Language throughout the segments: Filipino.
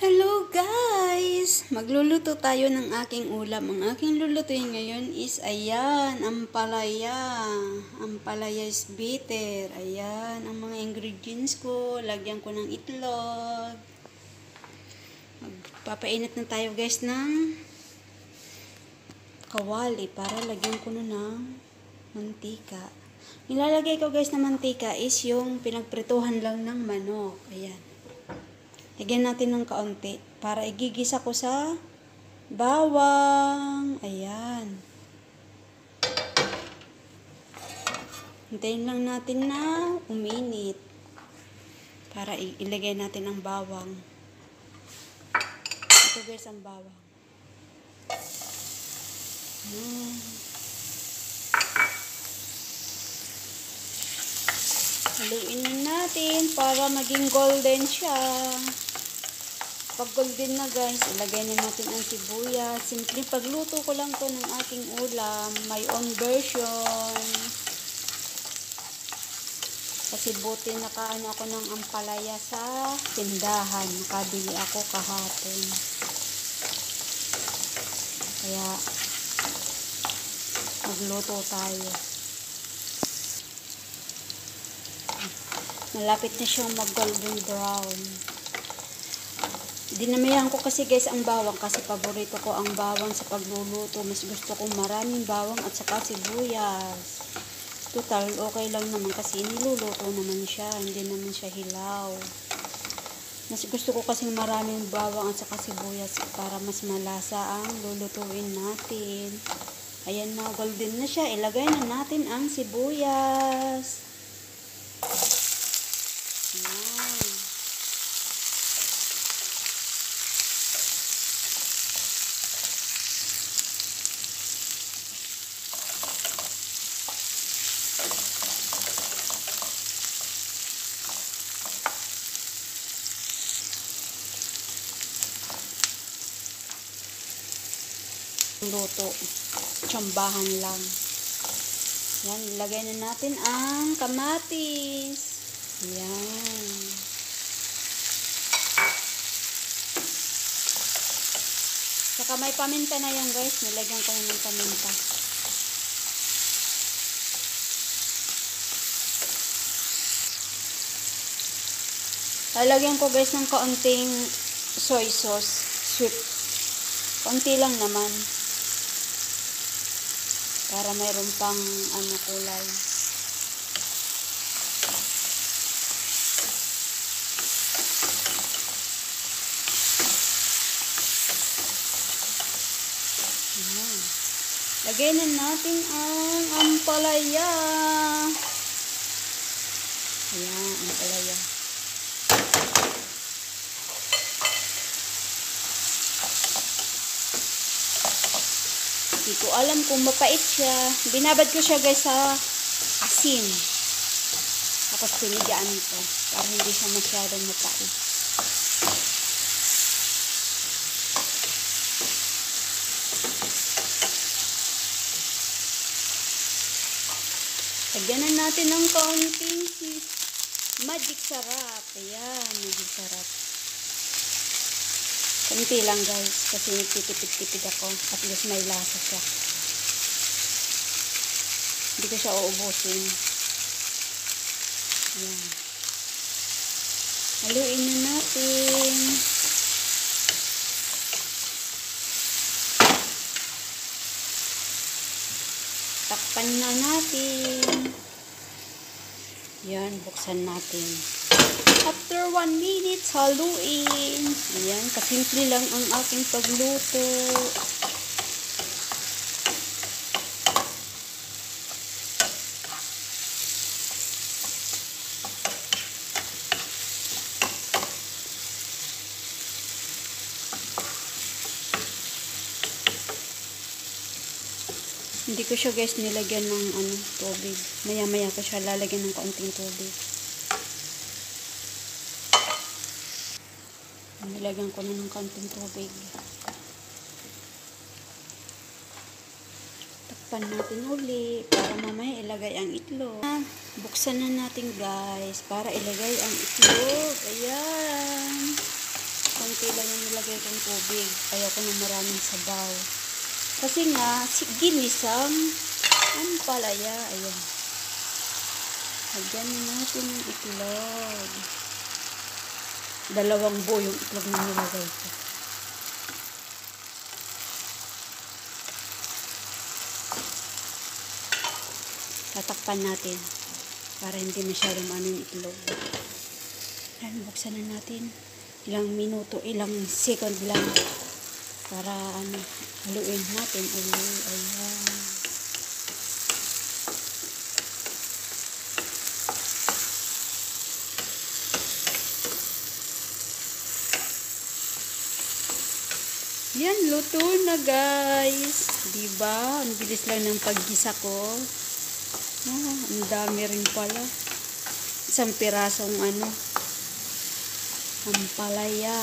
Hello guys! Magluluto tayo ng aking ulam. Ang aking lulutuin ngayon is ayan, ampalaya. Ampalaya is bitter. Ayan, ang mga ingredients ko. Lagyan ko ng itlog. Magpapainit na tayo guys ng kawali para lagyan ko na ng mantika. Nilalagay ko guys na mantika is yung pinagprituhan lang ng manok. Ayan. Lagyan natin ng kaunti para igigisa ko sa bawang. Ayan. Hintayin lang natin na uminit para ilagay natin ang bawang. Ito guys ang bawang. Ayan. Haluin na natin para maging golden siya. Pag golden na guys, ilagay na natin ang sibuyas. Simple pagluto ko lang to ng aking ulam. My own version. Kasi buti nakaano ako ng ampalaya sa tindahan. Nakabili ako kahapon. Kaya magluto tayo. Malapit na siyang mag-golden brown. Dinamihan ko kasi guys ang bawang kasi paborito ko ang bawang sa pagluluto. Mas gusto ko maraming bawang at saka sibuyas. Total, okay lang naman kasi niluluto naman siya. Hindi naman siya hilaw. Mas gusto ko kasi maraming bawang at saka sibuyas para mas malasa ang lulutuin natin. Ayan na, golden na siya. Ilagay na natin ang sibuyas. Ayan. Luto. Tsambahan lang. Yan, ilagay na natin ang kamatis. Yan. Saka may paminta na yan guys. Nilagyan ko na ng paminta. Lalagyan ko guys ng kaunting soy sauce. Sweet. Kaunti lang naman. Para mayroon pang kulay. Ayan. Lagay na natin ang ampalaya. Ayan, ampalaya. Hindi ko alam kung mapait siya. Binabad ko siya guys sa asin. Tapos pinigaan ko. Para hindi siya masyadong mapait. Lagyan na natin ng kaunting magic sarap. Ayan, magic sarap. Kunti lang guys, kasi nagtitipid-tipid ako. At least may lasa siya. Hindi ko siya uubusin. Ayan. Haluin na natin. Takpan na natin. Ayan, buksan natin. After 1 minute, haluin. Ayan, kasimple lang ang aking pagluto. Hindi ko siya guys nilagyan ng tubig. Maya-maya ko siya lalagyan ng kaunting tubig. Nilagyan ko na ng kaunting tubig. Takpan natin uli para mamaya ilagay ang itlog. Buksan na natin guys para ilagay ang itlog. Ayan. Konti lang yung kong tubig. Ayoko ng maraming sabaw. Kasi nga, ginisang ampalaya. Ayan. Lagyan natin yung itlog. 2 buo yung itlog na nilagay ko. Tatakpan natin para hindi masyadong yung itlog. Ayan, buksan na natin. Ilang minuto, ilang second lang para haluin natin. Ayan. Yan, luto na guys. Diba? Ang bilis lang ng paggisa ko. Ang dami rin pala. Isang pirasong ampalaya.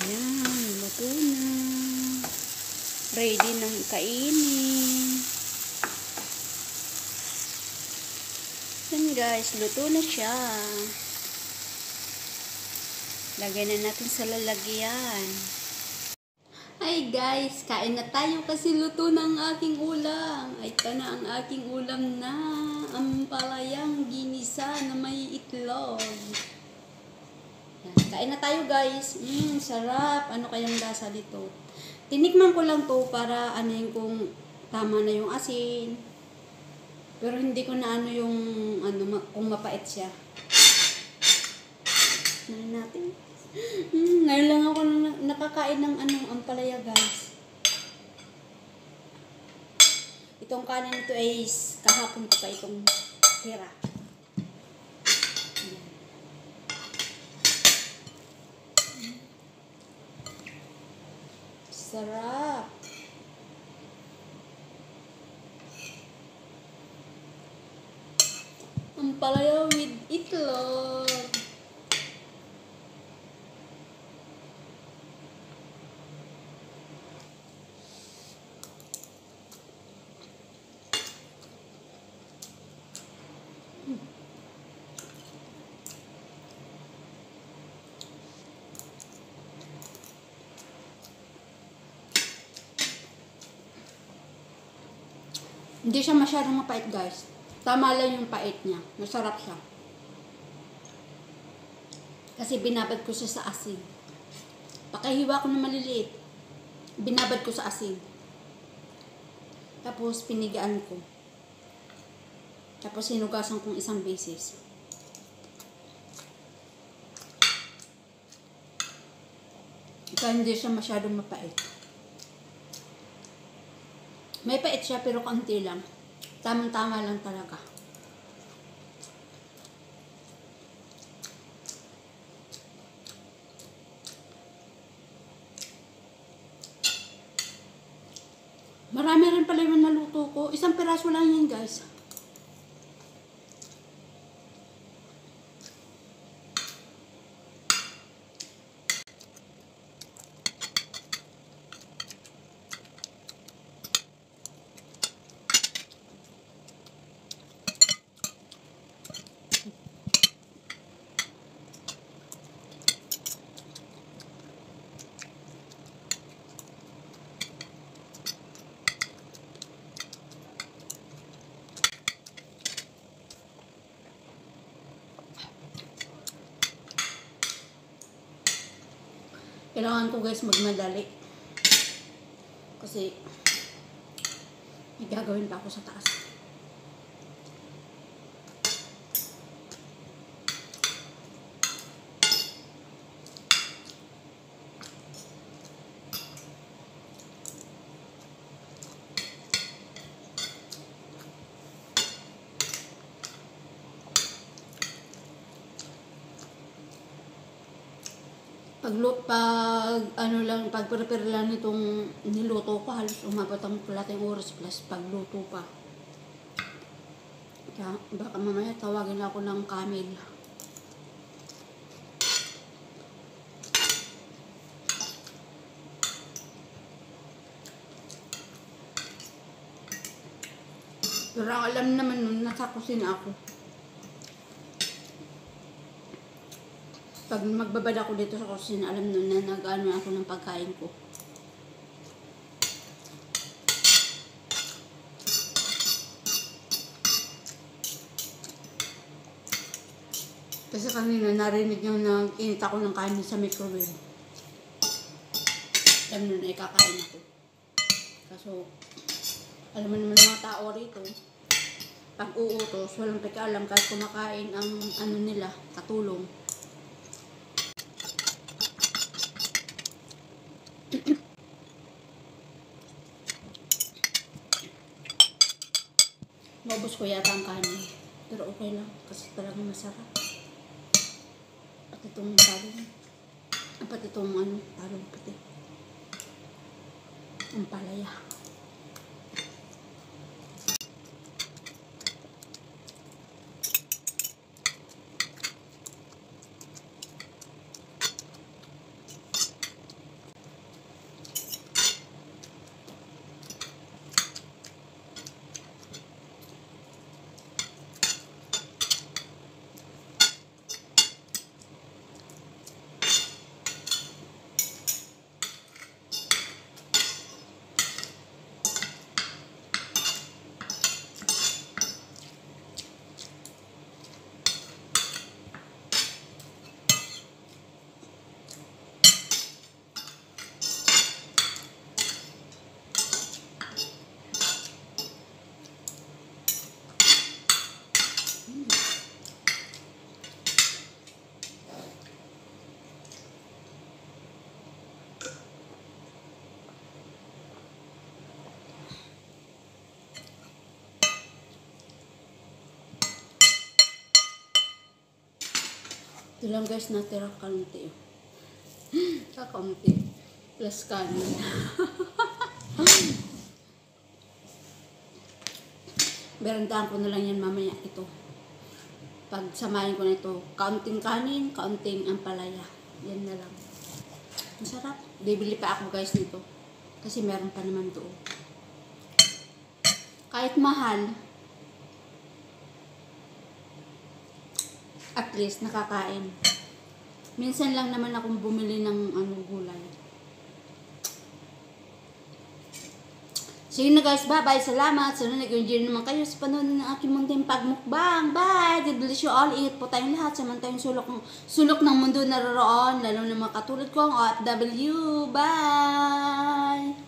Yan, luto na. Ready nang kainin. Yan guys, luto na siya. Lagyan na natin sa lalagyan. Hi guys, kain na tayo kasi luto na ang aking ulam. Ay, ito na ang aking ulam na ampalayang ginisa na may itlog. Yan, kain na tayo guys. Sarap. Ano kayang lasa dito? Tinikman ko lang to para kung tama na yung asin. Pero hindi ko na kung mapait siya. Tingnan natin. Ngayon lang ako nakakain ng ampalaya guys. Itong kanin nito ay kahapon ko pa itong tira. Sarap. Ampalaya with itlog. Hindi siya masyadong mapait guys. Tama lang yung pait niya. Masarap siya. Kasi binabad ko siya sa asin. Pakahiwa ko na maliliit. Binabad ko sa asin. Tapos pinigaan ko. Tapos hinugasan kong isang beses. Kaya hindi siya masyadong mapait. May pait siya pero kaunti lang. Tamang-tama lang talaga. Marami rin pala yung naluto ko. Isang piraso lang yan guys. Kailangan ko guys magmadali. Kasi may gagawin pa ako sa taas. Pag-prepare lang nitong niluto ko, halos umabot ang kalating oras plus pagluto pa. Kaya baka mamaya tawagin ako ng Camel. Pero ang alam naman nun, nasa kusina ako. Pag magbabad ako dito sa kusina, alam nun na nag-ano ako ng pagkain ko. Kasi kanina narinig yung nag-init ako ng kanin sa microwave. Alam nun na ikakain ako. Kaso, alam mo naman mga tao rito, pag uutos, walang pakialam kahit kumakain ang ano nila, katulong. Maubos ko yata ang kanin. Pero okay lang, kasi talagang masarap. At itong talong. At itong ano, talong puti. Ang palaya. Ito lang guys, natira kaunti. Kakaunti. Plus kanin. Berandaan ko na lang yan mamaya ito. Pag samahin ko na ito, kaunting kanin, kaunting ampalaya. Yan na lang. Masarap. Bibili pa ako guys nito. Kasi meron pa naman doon. Kahit mahal, at least nakakain. Minsan lang naman akong bumili ng gulay. So yun na guys, bye-bye. Salamat. Sana nag-enjoy naman kayo sa panonood ng aking munting pagmukbang. Bye! God bless you all. Ingat po tayong lahat. Samantayong sulok ng mundo naroroon. Lalo na mga katulad ko ang OFW. Bye!